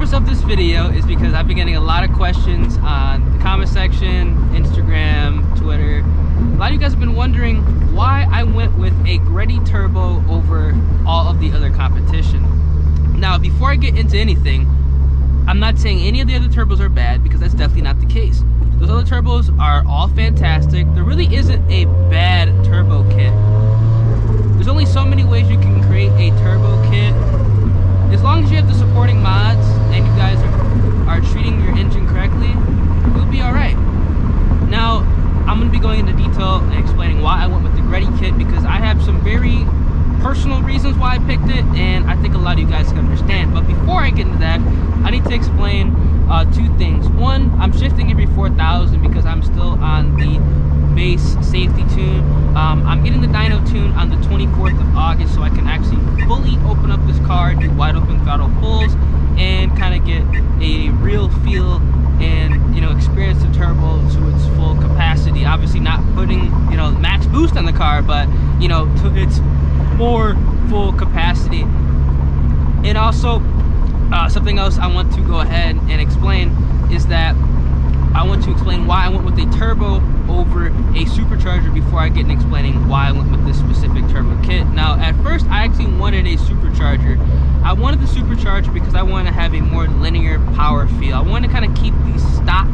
purpose of this video is because I've been getting a lot of questions on the comment section, Instagram, Twitter. A lot of you guys have been wondering why I went with a GREDDY Turbo over all of the other competition. Now, before I get into anything, I'm not saying any of the other turbos are bad, because that's definitely not the case. Those other turbos are all fantastic. There really isn't a bad turbo kit. There's only so many ways you can create a turbo kit. As long as you have the supporting mods and you guys are treating your engine correctly, you'll be alright. Now, I'm going to be going into detail and explaining why I went with the GREDDY kit, because I have some very personal reasons why I picked it, and I think a lot of you guys can understand. But before I get into that, I need to explain two things. One, I'm shifting every 4,000 because I'm still on the base safety tune. I'm getting the dyno tune on the 24th of August, so I can actually fully open up this car, do wide open throttle pulls, and kind of get a real feel and, you know, experience the turbo to its full capacity. Obviously not putting, you know, max boost on the car, but, you know, to its more full capacity. And also, something else I want to go ahead and explain is that I want to explain why I went with a turbo over a supercharger before I get into explaining why I went with this specific turbo kit. Now, at first, I actually wanted a supercharger. I wanted the supercharger because I wanted to have a more linear power feel. I wanted to kind of keep the stock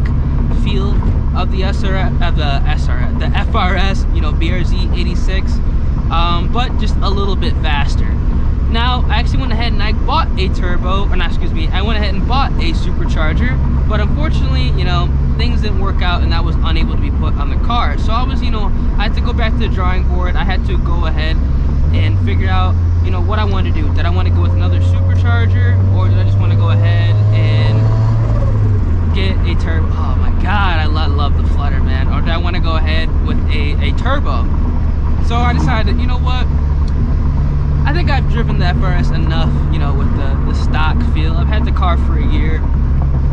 feel of the the FRS, you know, BRZ 86, but just a little bit faster. Now, I actually went ahead and I bought a turbo, or not, excuse me, I went ahead and bought a supercharger, but unfortunately, you know, things didn't work out and that was unable to be put on the car. So I was, you know, I had to go back to the drawing board. I had to go ahead and figure out, you know, what I wanted to do. Did I want to go with another supercharger, or did I just want to go ahead and get a turbo? Oh my God, I love the flutter, man. Or did I want to go ahead with a turbo? So I decided, you know what? I think I've driven the FRS enough, you know, with the stock feel. I've had the car for a year.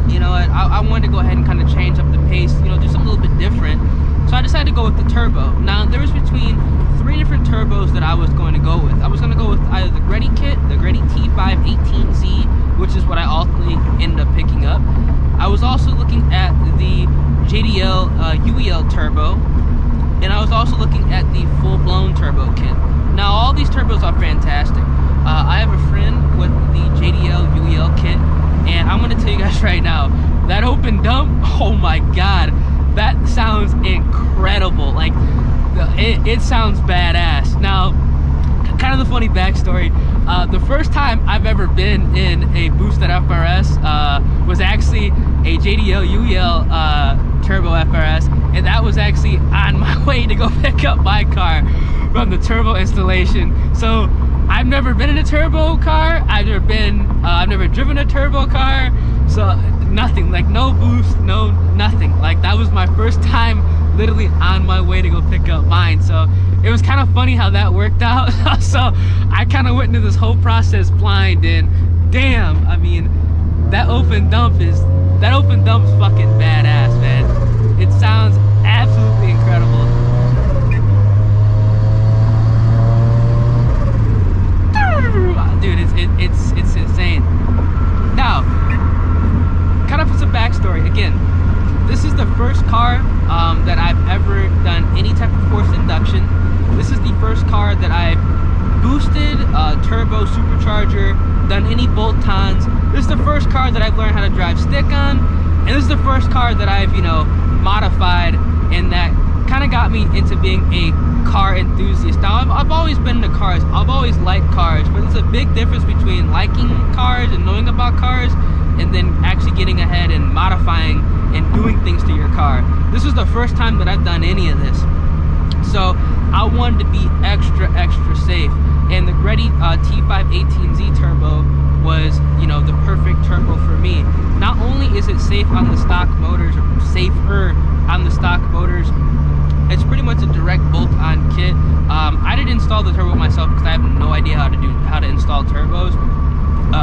You know, I wanted to go ahead and kind of change up the pace, you know, do something a little bit different. So I decided to go with the turbo. Now, there was between 3 different turbos that I was going to go with. I was going to go with either the GREDDY kit, the GREDDY T518Z, which is what I ultimately ended up picking up. I was also looking at the JDL UEL turbo, and I was also looking at the full-blown turbo kit. Now, all these turbos are fantastic. I have a friend with the JDL UEL kit, and I'm going to tell you guys right now, that open dump, oh my God, that sounds incredible. Like, it sounds badass. Now, kind of the funny backstory, the first time I've ever been in a boosted FRS was actually a JDL UEL turbo FRS, and that was actually on my way to go pick up my car from the turbo installation. So I've never been in a turbo car. I've never driven a turbo car. So nothing, like no boost, no nothing. Like that was my first time literally on my way to go pick up mine. So it was kind of funny how that worked out. So I kind of went into this whole process blind, and damn, I mean, that open dump's fucking badass, man. It sounds absolutely incredible. Dude, it's insane. Now, kind of for some backstory, again, this is the first car that I've ever done any type of forced induction. This is the first car that I've boosted, turbo, supercharger, done any bolt-ons. This is the first car that I've learned how to drive stick on, and this is the first car that I've, you know, modified, and that kind of got me into being a car enthusiast. Now, I've always been into cars. I've always liked cars, but there's a big difference between liking cars and knowing about cars, and then actually getting ahead and modifying and doing things to your car. This is the first time that I've done any of this. So I wanted to be extra safe, and the GREDDY T518Z turbo was, you know, the perfect turbo for me. Not only is it safe on the stock motors, or safer on the stock motors, it's pretty much a direct bolt-on kit. I didn't install the turbo myself because I have no idea how to install turbos.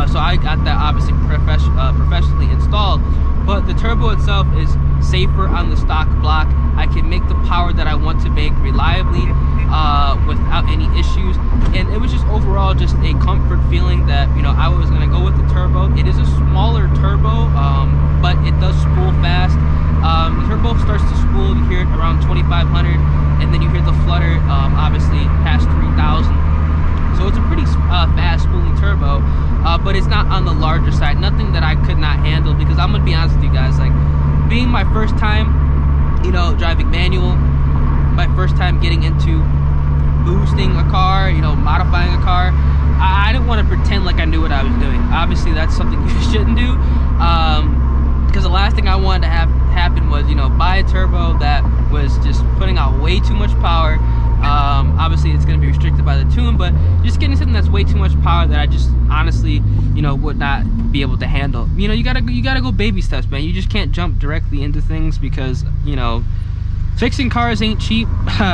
So I got that obviously professionally installed. But the turbo itself is safer on the stock block. I can make the power that I want to make reliably without any issues. And it was just overall just a comfort feeling that, you know, I was going to go with the turbo. It is a smaller turbo around 2,500, and then you hear the flutter obviously past 3,000. So it's a pretty fast spoolie turbo, but it's not on the larger side. Nothing that I could not handle, because I'm gonna be honest with you guys, like, being my first time, you know, driving manual, my first time getting into boosting a car, you know, modifying a car, I didn't want to pretend like I knew what I was doing. Obviously, that's something you shouldn't do, because the last thing I wanted to have happen was, you know, buy a turbo that was just putting out way too much power. Obviously, it's going to be restricted by the tune, but just getting something that's way too much power that I just honestly, you know, would not be able to handle. You know, you gotta go baby steps, man. You just can't jump directly into things, because, you know, fixing cars ain't cheap,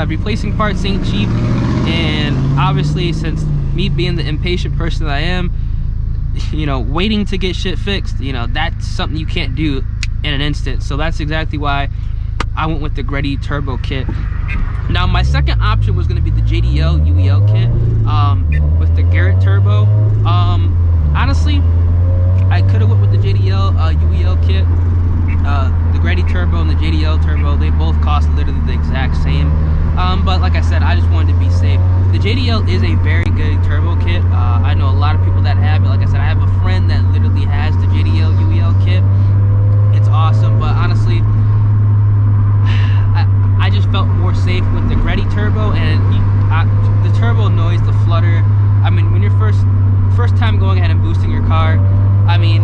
replacing parts ain't cheap, and obviously, since me being the impatient person that I am, you know, waiting to get shit fixed, you know, that's something you can't do in an instant. So that's exactly why I went with the GREDDY Turbo kit. Now, my second option was going to be the JDL UEL kit with the Garrett Turbo. Honestly, I could have went with the JDL UEL kit. The GREDDY Turbo and the JDL Turbo, they both cost literally the exact same. But like I said, I just wanted to be safe. The JDL is a very good turbo kit. I know a lot of people that have it. Like I said, I have a friend that literally has the JDL UEL kit. It's awesome, but honestly, I just felt more safe with the GREDDY Turbo, and the turbo noise, the flutter. I mean, when you're first time going ahead and boosting your car, I mean,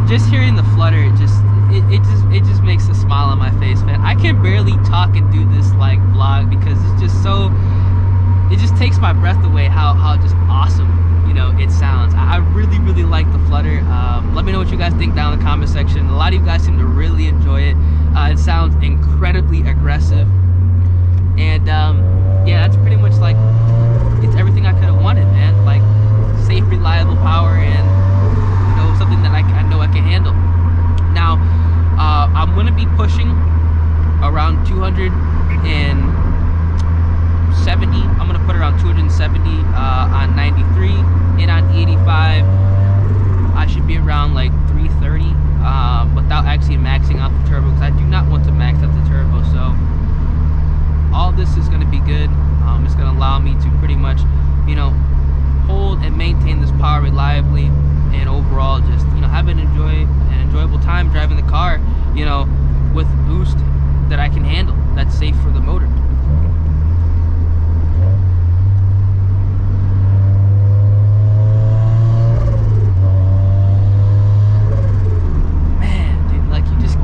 just hearing the flutter, it just makes a smile on my face, man. I can barely talk and do this like vlog, because it's just so, it just takes my breath away how just awesome, you know, it sounds. I really like the flutter. Let me know what you guys think down in the comment section. A lot of you guys seem to really enjoy it. It sounds incredibly aggressive, and yeah, that's pretty much like, it's everything I could have wanted, man. Like, safe, reliable power, and, you know, something that I know I can handle. Now, I'm going to be pushing around 270. I'm going to put around 270 on 93, and on 85, I should be around like 330 without actually maxing out the turbo, because I do not want to max out the turbo. So all this is going to be good. It's going to allow me to pretty much, you know, hold and maintain this power reliably, and overall just, you know, have an enjoyable time driving the car, you know, with boost that I can handle, that's safe for the motor. Man, dude, like, you just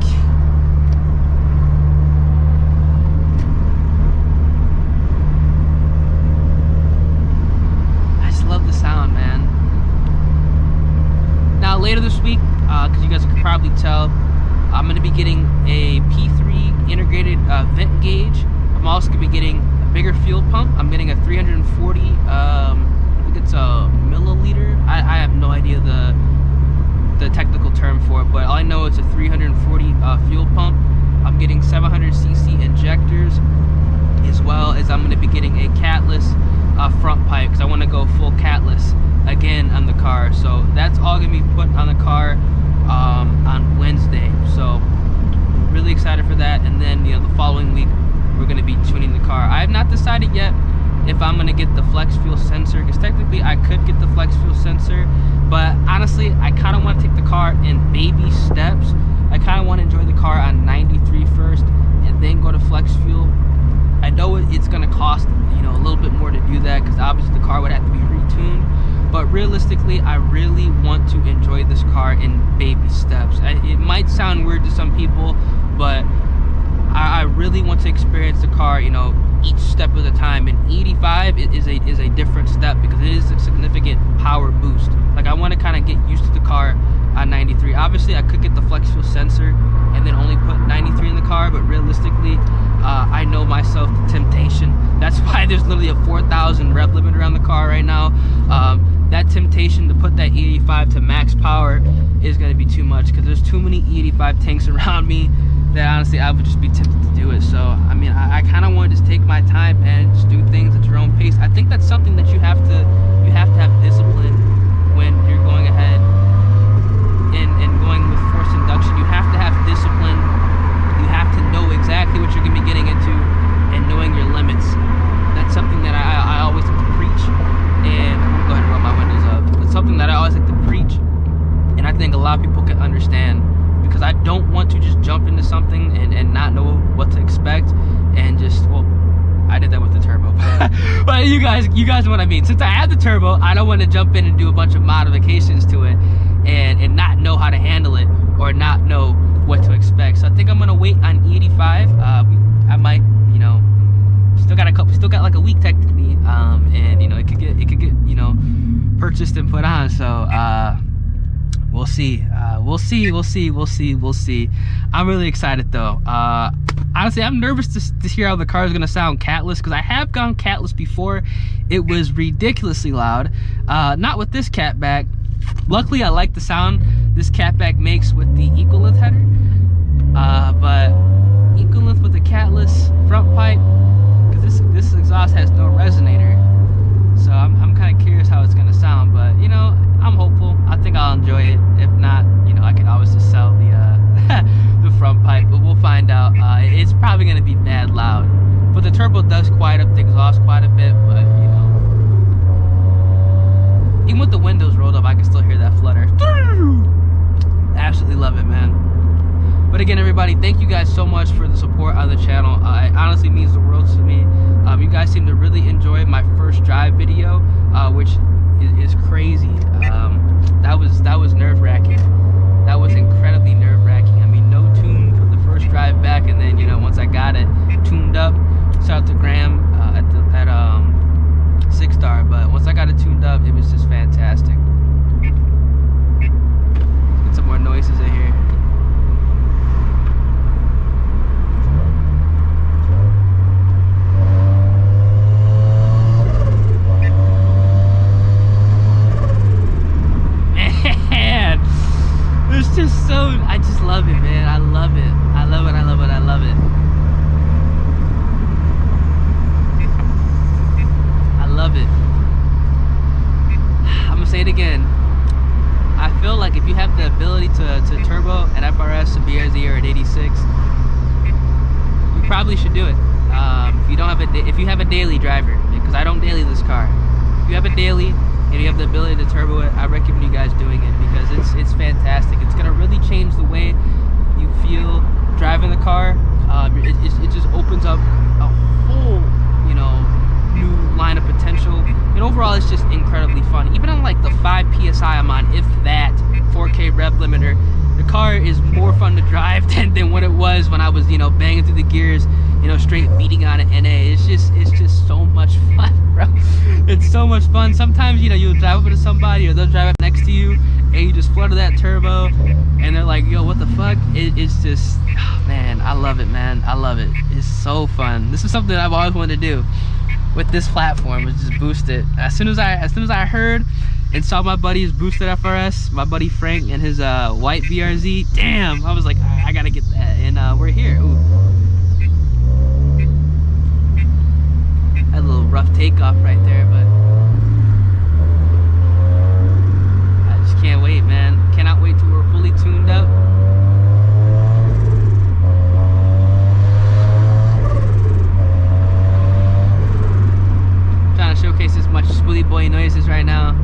love the sound, man. Now, later this week, because you guys can probably tell, I'm going to be getting a P3 integrated vent gauge. I'm also going to be getting a bigger fuel pump. I'm getting a 340, I think it's a milliliter. I have no idea the technical term for it, but all I know it's a 340 fuel pump. I'm getting 700cc injectors, as well as I'm going to be getting a catless front pipe, because I want to go full catless again on the car. So that's all going to be put on the car on Wednesday. So really excited for that. And then, you know, the following week we're going to be tuning the car. I have not decided yet if I'm going to get the flex fuel sensor, because technically I could get the flex fuel sensor, but honestly I kind of want to take the car in baby steps. I kind of want to enjoy the car on 93 first, and then go to flex fuel. I know it's going to cost, you know, a little bit more to do that, because obviously the car would have to be retuned, but realistically I really want to enjoy this car in baby steps. It might sound weird to some people, but I really want to experience the car, you know, each step of the time. And 85 is a different step, because it is a significant power boost. Like, I want to kind of get used to the car on 93. Obviously I could get the flex fuel sensor and then only put 93 in the car, but realistically I know myself, the temptation. That's why there's literally a 4,000 rev limit around the car right now. That temptation to put that E85 to max power is going to be too much, because there's too many E85 tanks around me that honestly I would just be tempted to do it. So I mean, I kind of want to just take my time and just do things at your own pace. I think that's something that you have to have discipline when you're going ahead and going with forced induction. You have to have discipline going to be getting into, and knowing your limits. That's something that I always like to preach, and I'm gonna go ahead and roll my windows up. It's something that I always like to preach, and I think a lot of people can understand, because I don't want to just jump into something and not know what to expect, and just, well, I did that with the turbo. But you guys know what I mean. Since I have the turbo, I don't want to jump in and do a bunch of modifications to it and not know how to handle it, or not know what to expect. So I think I'm gonna wait on E85. I might, you know, still got like a week technically, and you know, it could get you know, purchased and put on. So we'll see. We'll see. I'm really excited though. Honestly, I'm nervous to hear how the car is gonna sound catless, because I have gone catless before. It was ridiculously loud. Not with this Catback. Luckily, I like the sound this Catback makes with the equal length header. But equal length with the catless front pipe, because this exhaust has no resonator. So I'm kind of curious how it's gonna sound. But you know, I'm hopeful. I think I'll enjoy it. If not, you know, I can always just sell the the front pipe. But we'll find out. It's probably gonna be mad loud. But the turbo does quiet up the exhaust quite a bit. But you know, even with the windows rolled up, I can still hear that flutter. Absolutely love it, man. But again, everybody, thank you guys so much for the support on the channel. It honestly means the world to me. You guys seem to really enjoy my first drive video, which is crazy. That was nerve-wracking. That was incredibly nerve-wracking. I mean, no tune for the first drive back, and then, you know, once I got it tuned up, shout out to Graham at 6 Star. But once I got it tuned up, it was just fantastic. Let's get some more noises in here. It's just so, I just love it, man. I love it. I love it. I love it. I love it. I love it. I'm gonna say it again. I feel like if you have the ability to turbo an FRS, a BRZ, or an 86, you probably should do it. If you don't have if you have a daily driver, because I don't daily this car. If you have a daily and you have the ability to turbo it, I recommend you guys doing it, because it's fantastic. It's gonna really change the way you feel driving the car. It just opens up a whole, you know, new line of potential, and overall it's just incredibly fun. Even on like the 5 PSI I'm on, if that 4K rev limiter, the car is more fun to drive than what it was when I was, you know, banging through the gears, you know, straight beating on an NA. It's just so much fun, bro. It's so much fun. Sometimes, you know, you'll drive over to somebody, or they'll drive up next to you, and you just flutter that turbo, and they're like, yo, what the fuck? It's just, oh, man, I love it, man. I love it. It's so fun. This is something I've always wanted to do with this platform, was just boost it. As soon as I heard and saw my buddy's boosted FRS, my buddy Frank and his white BRZ, damn, I was like, I gotta get that, and we're here. Ooh. Had a little rough takeoff right there, but I just can't wait, man. Cannot wait till we're fully tuned up. Trying to showcase as much Spoolie Boy noises right now.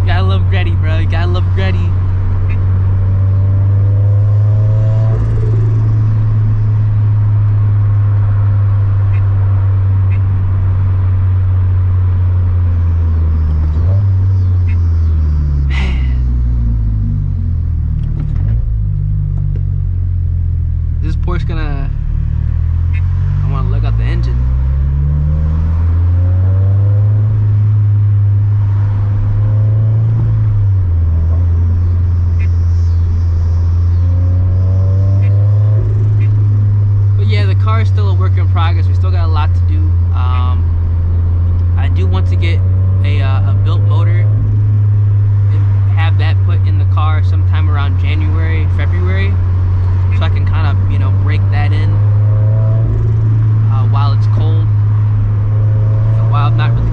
Gotta love GREDDY, bro. You gotta love GREDDY. This Porsche gonna, I wanna look at the engine. Car is still a work in progress. We still got a lot to do. I do want to get a built motor and have that put in the car sometime around January, February, so I can kind of, you know, break that in while it's cold. So while I'm not really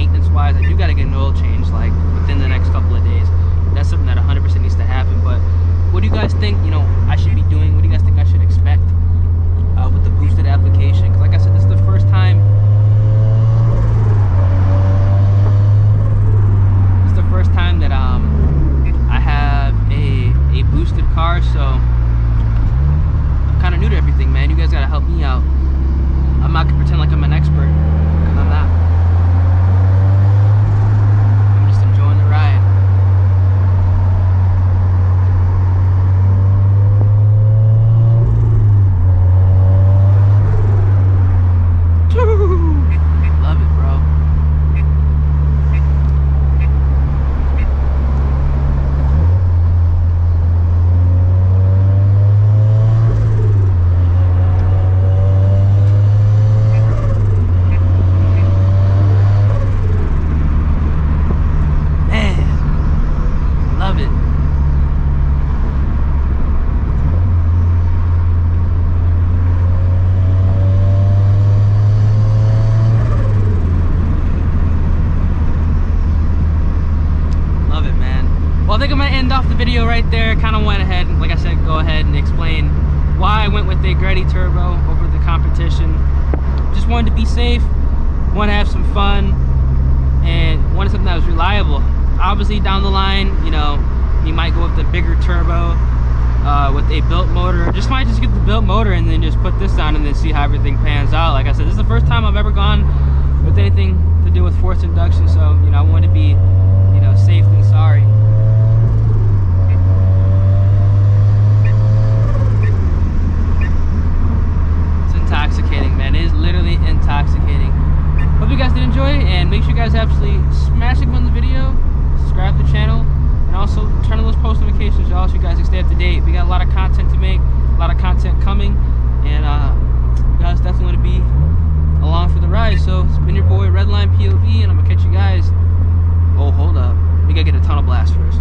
maintenance wise, I do got to get an oil change like within the next couple of days. That's something that 100% needs to happen. But what do you guys think, you know, I should be doing? What do you guys think I should expect with the boosted application? Because like I said, this is the first time. This is the first time that I have a boosted car, so I'm kind of new to everything, man. You guys gotta help me out. I'm not gonna pretend like I'm an expert, because I'm not. I'm just enjoying the ride. Love it, bro. Well, I think I'm gonna end off the video right there. Kind of went ahead, like I said, go ahead and explain why I went with a GREDDY Turbo over the competition. Just wanted to be safe, wanted to have some fun, and wanted something that was reliable. Obviously, down the line, you know, you might go with the bigger turbo with a built motor. Might just get the built motor and then just put this on and then see how everything pans out. Like I said, this is the first time I've ever gone with anything to do with forced induction, so you know, I want to be, you know, safe than sorry. Intoxicating, man. It is literally intoxicating. Hope you guys did enjoy, and make sure you guys absolutely smash the button on the video, subscribe to the channel, and also turn on those post notifications, y'all, so you guys can stay up to date. We got a lot of content to make, a lot of content coming, and you guys definitely want to be along for the ride. So it's been your boy Redline POV, and I'm gonna catch you guys. Oh, hold up, we gotta get a tunnel blast first.